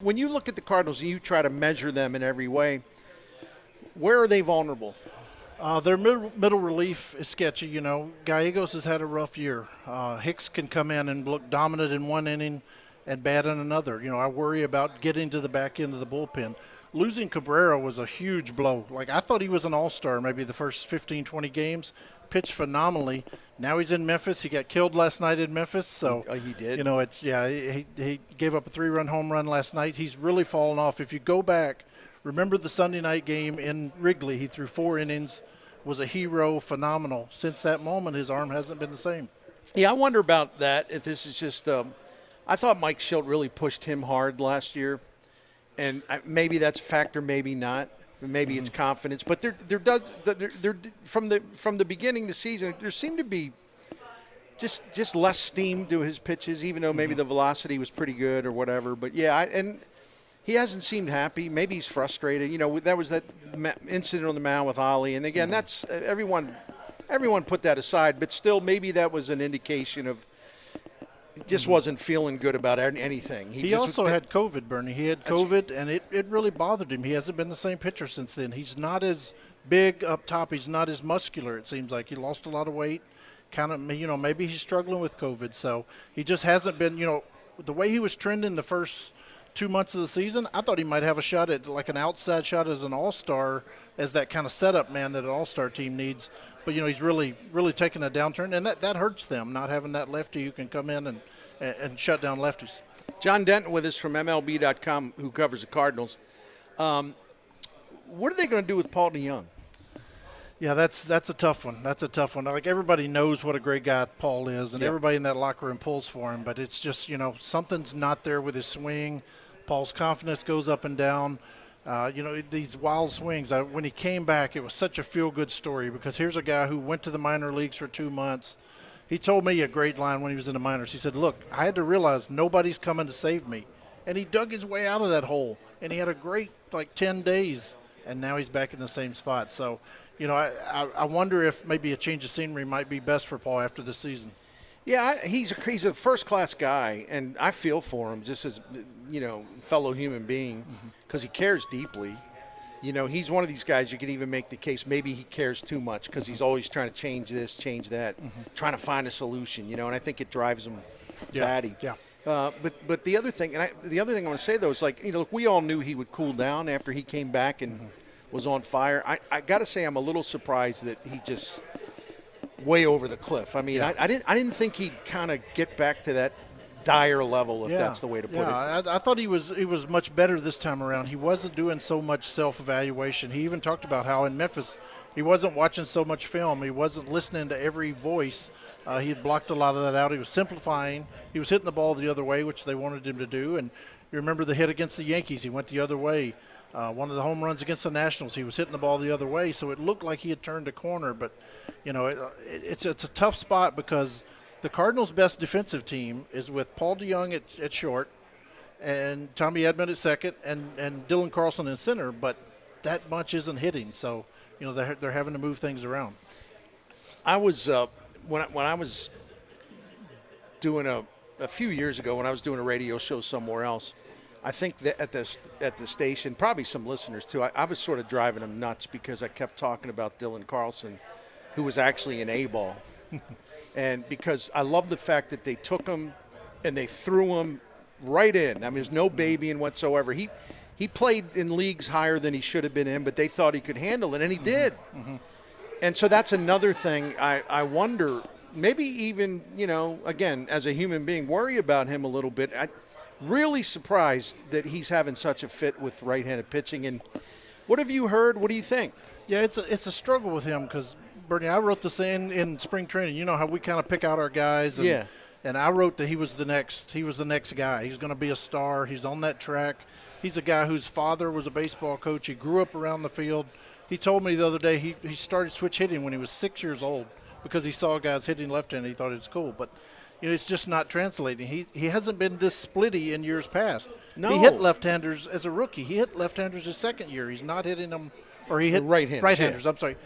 When you look at the Cardinals and you try to measure them in every way, where are they vulnerable? Their middle relief is sketchy. Gallegos has had a rough year. Hicks can come in and look dominant in one inning and bad in another. I worry about getting to the back end of the bullpen. Losing Cabrera was a huge blow. Like, I thought he was an all-star maybe the first 15, 20 games, pitched phenomenally. Now he's in Memphis. He got killed last night in Memphis. So, he did? He gave up a 3-run home run last night. He's really fallen off. If you go back, remember the Sunday night game in Wrigley, he threw 4 innings, was a hero, phenomenal. Since that moment, his arm hasn't been the same. Yeah, I wonder about that, if this is just I thought Mike Schilt really pushed him hard last year, and maybe that's a factor, maybe not. Maybe it's confidence, but there from the beginning of the season, there seemed to be just less steam to his pitches, even though maybe the velocity was pretty good or whatever. But yeah, and he hasn't seemed happy. Maybe he's frustrated. That was that incident on the mound with Ollie, and again, that's everyone put that aside, but still, maybe that was an indication of he just wasn't feeling good about anything. He also had COVID, Bernie. He had COVID, and it really bothered him. He hasn't been the same pitcher since then. He's not as big up top. He's not as muscular, it seems like. He lost a lot of weight. Kind of, maybe he's struggling with COVID. So he just hasn't been, the way he was trending the first 2 months of the season, I thought he might have a shot at like an outside shot as an all-star, as that kind of setup man that an all-star team needs. But, he's really, really taken a downturn, and that hurts them, not having that lefty who can come in and shut down lefties. John Denton with us from MLB.com, who covers the Cardinals. What are they going to do with Paul DeJong? Yeah, that's a tough one. That's a tough one. Like, everybody knows what a great guy Paul is, and everybody in that locker room pulls for him. But it's just, something's not there with his swing. Paul's confidence goes up and down. These wild swings. When he came back, it was such a feel-good story, because here's a guy who went to the minor leagues for 2 months. He told me a great line when he was in the minors. He said, look, I had to realize nobody's coming to save me. And he dug his way out of that hole. And he had a great, 10 days. And now he's back in the same spot. So, I wonder if maybe a change of scenery might be best for Paul after this season. Yeah, he's a first-class guy, and I feel for him just as, fellow human being, because he cares deeply. He's one of these guys you could even make the case maybe he cares too much, because he's always trying to change this, change that, trying to find a solution, and I think it drives him batty. Yeah. But the other thing, I want to say, though, is look, we all knew he would cool down after he came back and was on fire. I got to say, I'm a little surprised that he just way over the cliff. I mean, I didn't think he'd kind of get back to that dire level, if that's the way to put it. I thought he was much better this time around. He wasn't doing so much self-evaluation. He even talked about how in Memphis he wasn't watching so much film. He wasn't listening to every voice. He had blocked a lot of that out. He was simplifying. He was hitting the ball the other way, which they wanted him to do. And you remember the hit against the Yankees. He went the other way. One of the home runs against the Nationals, he was hitting the ball the other way. So it looked like he had turned a corner. But, it's a tough spot, because the Cardinals' best defensive team is with Paul DeJong at short and Tommy Edman at second and Dylan Carlson in center, but that bunch isn't hitting. So, they're having to move things around. I was when I was doing a few years ago, when I was doing a radio show somewhere else, I think that at the station, probably some listeners too, I was sort of driving them nuts, because I kept talking about Dylan Carlson, who was actually an A-ball. And because I love the fact that they took him and they threw him right in. I mean, there's no babying whatsoever. He played in leagues higher than he should have been in, but they thought he could handle it, and he did. And so that's another thing I wonder, maybe even, again, as a human being, worry about him a little bit. I'm really surprised that he's having such a fit with right-handed pitching. And what have you heard? What do you think? Yeah, it's a struggle with him, because Bernie, I wrote this in spring training. You know how we kind of pick out our guys. And I wrote that he was the next guy. He's going to be a star. He's on that track. He's a guy whose father was a baseball coach. He grew up around the field. He told me the other day he started switch hitting when he was 6 years old, because he saw guys hitting left-handed. He thought it was cool. But, it's just not translating. He hasn't been this splitty in years past. No. He hit left-handers as a rookie. He hit left-handers his second year. He's not hitting them. Or he hit right-handers. I'm sorry.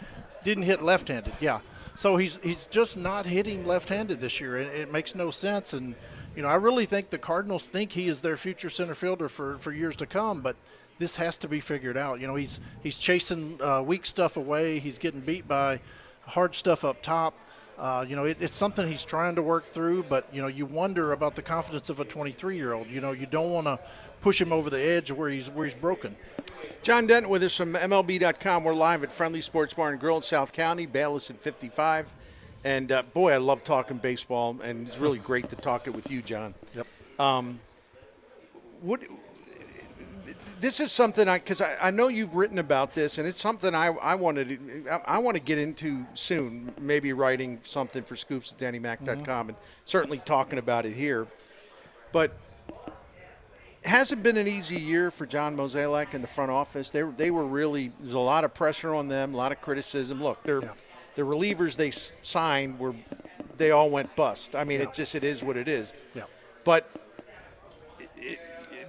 Didn't hit left-handed, yeah. So he's just not hitting left-handed this year. It makes no sense. And, I really think the Cardinals think he is their future center fielder for years to come, but this has to be figured out. He's chasing weak stuff away. He's getting beat by hard stuff up top. It's something he's trying to work through, but, you wonder about the confidence of a 23-year-old. You don't want to push him over the edge where he's broken. John Denton with us from MLB.com. We're live at Friendly Sports Bar and Grill in South County, Bayless at 55. And, boy, I love talking baseball, and it's really great to talk it with you, John. Yep. This is something because I know you've written about this, and it's something I want to get into soon, maybe writing something for scoops at DannyMac.com and certainly talking about it here. But it hasn't been an easy year for John Mozeliak and the front office. They were really – there's a lot of pressure on them, a lot of criticism. Look, the relievers they signed they all went bust. I mean, it is what it is. Yeah. But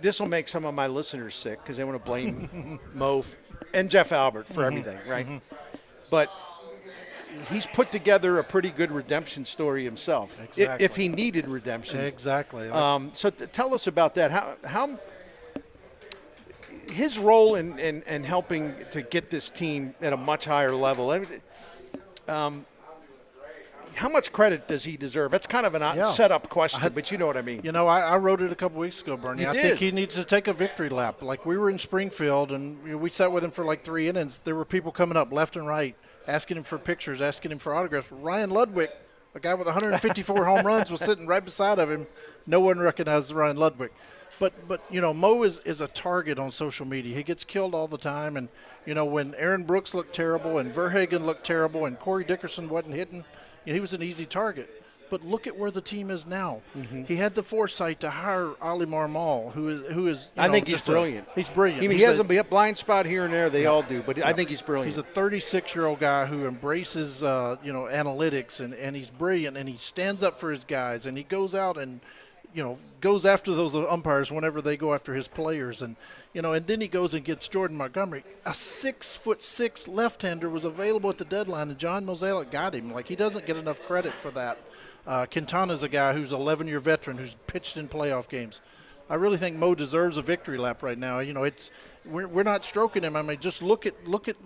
this will make some of my listeners sick because they want to blame Mo and Jeff Albert for everything, right? But he's put together a pretty good redemption story himself, exactly. If he needed redemption. Exactly. So tell us about that. How his role in helping to get this team at a much higher level. How much credit does he deserve? That's kind of a set-up question, but you know what I mean. I wrote it a couple weeks ago, Bernie. You I did. think he needs to take a victory lap. Like, we were in Springfield, and we sat with him for like 3 innings. There were people coming up left and right, asking him for pictures, asking him for autographs. Ryan Ludwig, a guy with 154 home runs, was sitting right beside of him. No one recognized Ryan Ludwig. But Mo is a target on social media. He gets killed all the time. And, when Aaron Brooks looked terrible and Verhagen looked terrible and Corey Dickerson wasn't hitting, he was an easy target. But look at where the team is now. He had the foresight to hire Ali Marmol, who is I think he's brilliant. He's brilliant. He has a blind spot here and there. They all do. But I think he's brilliant. He's a 36-year-old guy who embraces, analytics, and he's brilliant, and he stands up for his guys, and he goes out and, goes after those umpires whenever they go after his players. And, and then he goes and gets Jordan Montgomery. A 6'6" left-hander was available at the deadline, and John Mozeliak got him. Like, he doesn't get enough credit for that. Quintana's a guy who's an 11-year veteran who's pitched in playoff games. I really think Mo deserves a victory lap right now. We're not stroking him. I mean, just look at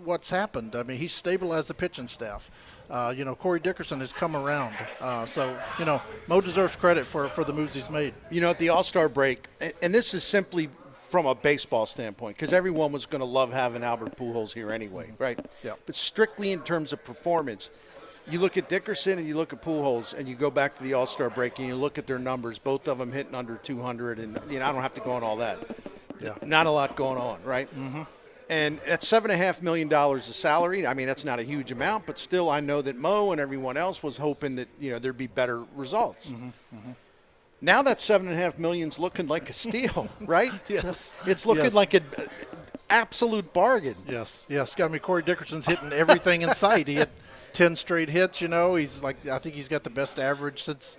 what's happened. I mean, he's stabilized the pitching staff. Corey Dickerson has come around. So Mo deserves credit for the moves he's made. At the All-Star break, and this is simply from a baseball standpoint, because everyone was going to love having Albert Pujols here anyway, right? Yeah. But strictly in terms of performance, you look at Dickerson and you look at Pujols, and you go back to the All-Star break and you look at their numbers, both of them hitting under 200, and I don't have to go on all that. Yeah. Not a lot going on, right? Mm-hmm. And at $7.5 million of salary, I mean, that's not a huge amount, but still I know that Mo and everyone else was hoping that, there'd be better results. Mm-hmm. Mm-hmm. Now that $7.5 million's looking like a steal, right? Yes. It's looking like an absolute bargain. Yes. I mean, Corey Dickerson's hitting everything in sight. He had 10 straight hits, He's I think he's got the best average since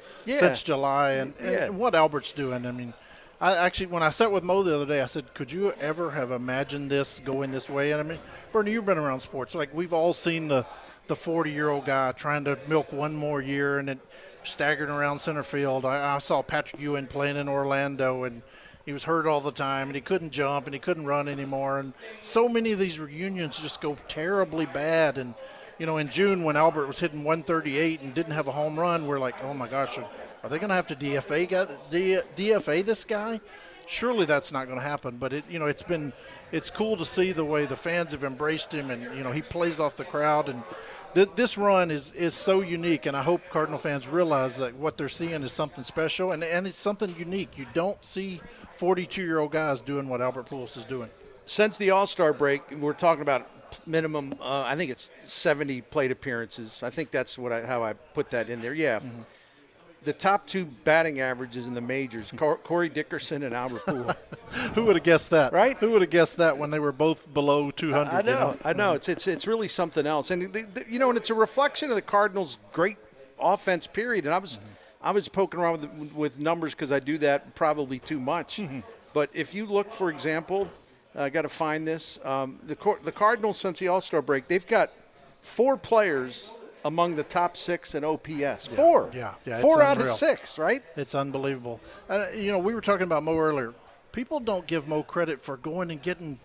July. And what Albert's doing, I mean, when I sat with Mo the other day, I said, could you ever have imagined this going this way? And I mean, Bernie, you've been around sports. Like, we've all seen the 40-year-old guy trying to milk one more year and it staggering around center field. I saw Patrick Ewing playing in Orlando, and he was hurt all the time, and he couldn't jump, and he couldn't run anymore. And so many of these reunions just go terribly bad. And, in June when Albert was hitting 138 and didn't have a home run, we're like, oh, my gosh, are they going to have to DFA this guy? Surely that's not going to happen. But it's cool to see the way the fans have embraced him, and he plays off the crowd. And this run is so unique, and I hope Cardinal fans realize that what they're seeing is something special, and it's something unique. You don't see 42-year-old guys doing what Albert Pujols is doing. Since the All-Star break, we're talking about minimum. I think it's 70 plate appearances. I think that's how I put that in there. Yeah. Mm-hmm. The top two batting averages in the majors, Corey Dickerson and Albert Pujols. Who would have guessed that? Right? Who would have guessed that when they were both below 200? I know. It's really something else. And, and it's a reflection of the Cardinals' great offense period. And I was poking around with numbers because I do that probably too much. Mm-hmm. But if you look, for example, I got to find this. The Cardinals, since the All-Star break, they've got 4 players among the top 6 in OPS. Four. Yeah, it's 4 out of unreal. 6, right? It's unbelievable. We were talking about Mo earlier. People don't give Mo credit for going and getting,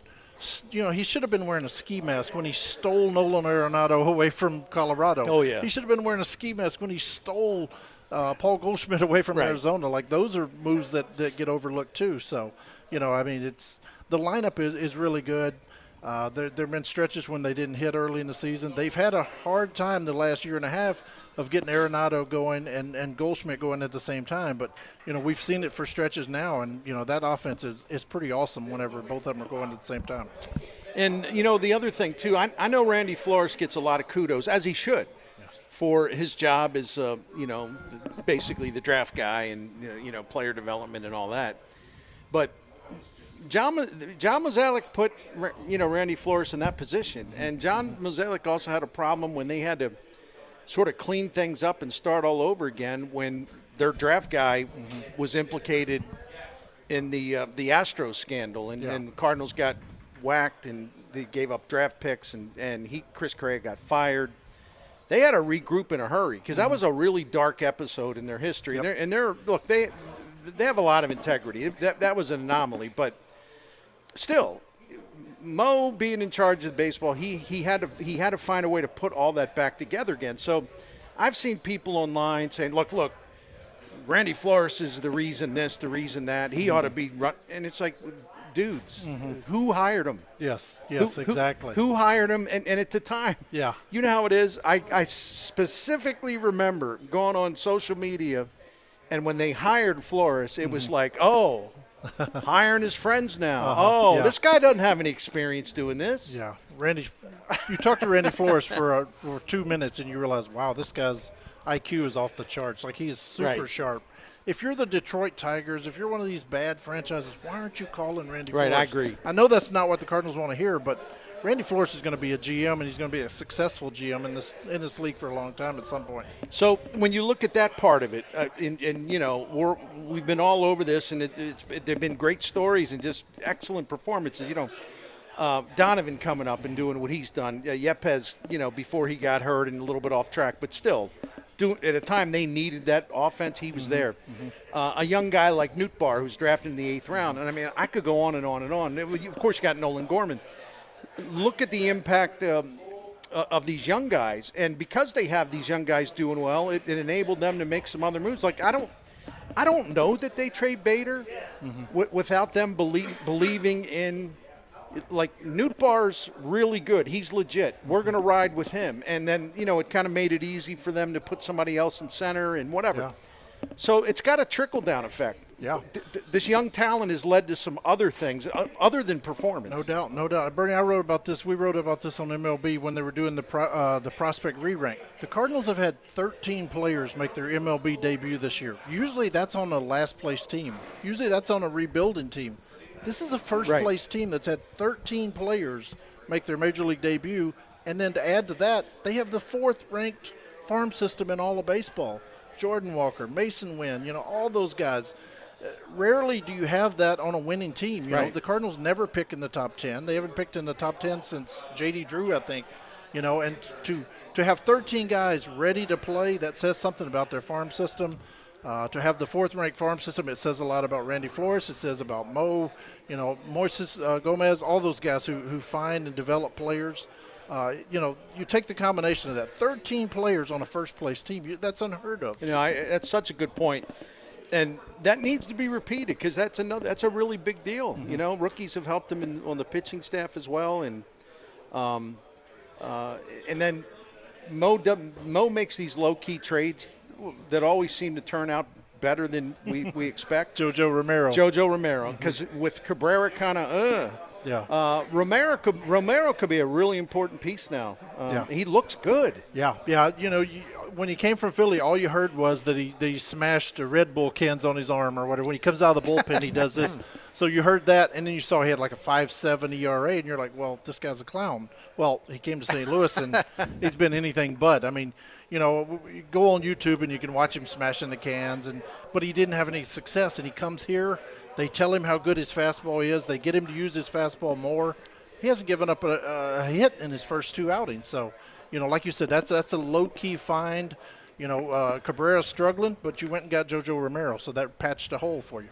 he should have been wearing a ski mask when he stole Nolan Arenado away from Colorado. Oh, yeah. He should have been wearing a ski mask when he stole Paul Goldschmidt away from Right. Arizona. Like, those are moves that get overlooked too. So, it's the lineup is really good. There have been stretches when they didn't hit early in the season. They've had a hard time the last year and a half of getting Arenado going and Goldschmidt going at the same time. But, we've seen it for stretches now, and, that offense is pretty awesome whenever both of them are going at the same time. And, the other thing, too, I know Randy Flores gets a lot of kudos, as he should, for his job as, basically the draft guy and, player development and all that. But John Mozeliak put, Randy Flores in that position. And John Mozeliak also had a problem when they had to sort of clean things up and start all over again when their draft guy was implicated in the Astros scandal. And the Cardinals got whacked and they gave up draft picks and Chris Correa got fired. They had to regroup in a hurry because that was a really dark episode in their history. Yep. They have a lot of integrity. That was an anomaly, but still, Mo being in charge of baseball, he had to find a way to put all that back together again. So, I've seen people online saying, "Look, Randy Flores is the reason this, the reason that. He ought to be run." And it's like, dudes, who hired him? Yes, Who- exactly. Who hired him? And at the time, Yeah. you know how it is. I specifically remember going on social media, and when they hired Flores, it was like, oh, hiring his friends now. This guy doesn't have any experience doing this. Yeah, Randy. You talk to Randy Flores for 2 minutes, and you realize, wow, this guy's IQ is off the charts. Like, he is super Right. sharp. If you're the Detroit Tigers, if you're one of these bad franchises, why aren't you calling Randy Right, Flores? I agree. I know that's not what the Cardinals want to hear, but Randy Flores is going to be a GM, and he's going to be a successful GM in this league for a long time at some point. So when you look at that part of it, we've been all over this, and there've been great stories and just excellent performances. Donovan coming up and doing what he's done. Yepes, before he got hurt and a little bit off track, but still, at a time they needed that offense, he was there. A young guy like Nootbaar, who's drafted in the 8th round, and I mean, I could go on and on and on. Of course, you got Nolan Gorman. Look at the impact of these young guys, and because they have these young guys doing well, it enabled them to make some other moves. Like I don't know that they trade Bader without them believing in. Like Nootbaar's really good. He's legit. We're going to ride with him. And then, it kind of made it easy for them to put somebody else in center and whatever. Yeah. So it's got a trickle-down effect. Yeah. This young talent has led to some other things other than performance. No doubt. Bernie, I wrote about this. We wrote about this on MLB when they were doing the prospect re-rank. The Cardinals have had 13 players make their MLB debut this year. Usually that's on a last-place team. Usually that's on a rebuilding team. This is a first-place team that's had 13 players make their Major League debut, and then to add to that, they have the 4th-ranked farm system in all of baseball. Jordan Walker, Mason Wynn, all those guys. Rarely do you have that on a winning team. You know, the Cardinals never pick in the top 10. They haven't picked in the top 10 since J.D. Drew, I think. And to have 13 guys ready to play, that says something about their farm system. To have the 4th-ranked farm system, it says a lot about Randy Flores. It says about Mo, Moises Gomez, all those guys who find and develop players. You take the combination of that, 13 players on a first-place team. That's unheard of. That's such a good point, and that needs to be repeated because that's a really big deal. Rookies have helped them on the pitching staff as well, and then Mo makes these low-key trades that always seem to turn out better than we expect. Jojo Romero, because with Cabrera kind of Romero could be a really important piece now. He looks good. Yeah. When he came from Philly, all you heard was that he smashed Red Bull cans on his arm or whatever. When he comes out of the bullpen, he does this. So you heard that, and then you saw he had like a 5.7 ERA, and you're like, well, this guy's a clown. Well, he came to St. Louis, and he's been anything but. I mean, you go on YouTube and you can watch him smashing the cans, but he didn't have any success, and he comes here. They tell him how good his fastball is. They get him to use his fastball more. He hasn't given up a hit in his first 2 outings. So, like you said, that's a low-key find. Cabrera's struggling, but you went and got JoJo Romero, so that patched a hole for you.